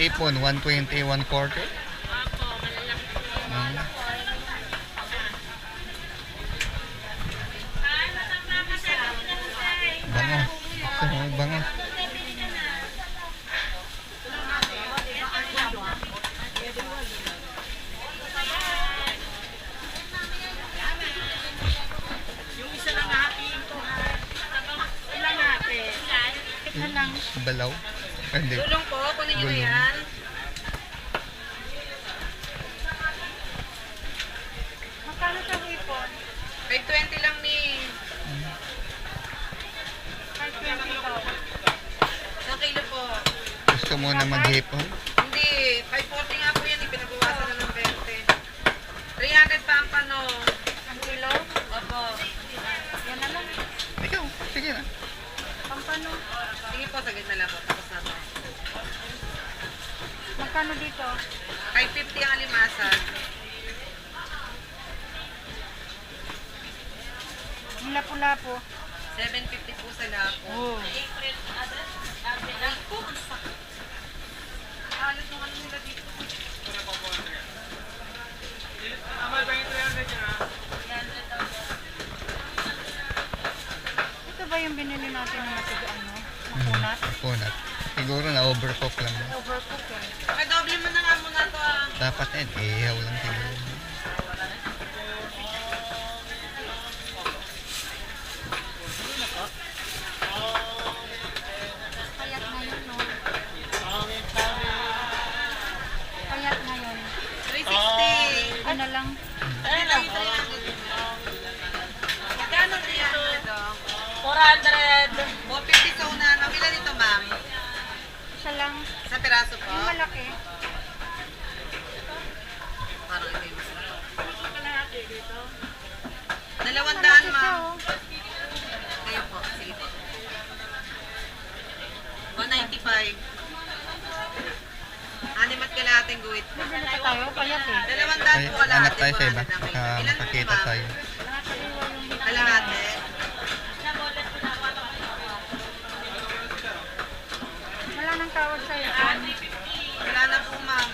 Ipon, 120, 140. Bango. Bango. Yung isa lang hatiin ko ha. Ilang hati? Isa lang. Balaw. Hindi. Gulong po, kunin nyo na yan. Magkano sa hipon? 520 lang ni. 520 po. Isang kilo po. Gusto mo na maghipon? Hindi, 540 nga po yan. Ipinabawasan na ng 20. 300 pa ang pano. Ang kilo? Opo. Yan na lang. Ikaw, sige na. Pampano? Sige po, saglit na lang po. Tapos na to. Magkano dito? 550 ang alimasan. Yung lapu-lapu? 750 po sa lapo. Oh. Halos nung ano nila dito. Ito ba yung binili natin na matigaan, no? Makunat? Makunat. Siguro na overcook lang. Overcook eh. Doble mo na nga muna to ah. Dapat ihaw lang siguro. Payat ngayon, no? Payat ngayon. 360. Ano lang? Ano lang? Magkano dito? 400. 450 sa una. Ilan dito, ma'am? Isa lang. Sa piraso po? Yung malaki. Parang ito yung masarap. Ano pa kalahati dito? 200, ma'am. Kayo po. Sige po. 195. Anim at kalahating guhit po. Bibili pa tayo, payat eh. 200 po kalahati. Hanap tayo sa iba. Ilan Makakita po, tayo. kalahati? Wala nang tawad sa'yo. Wala na po, ma'am.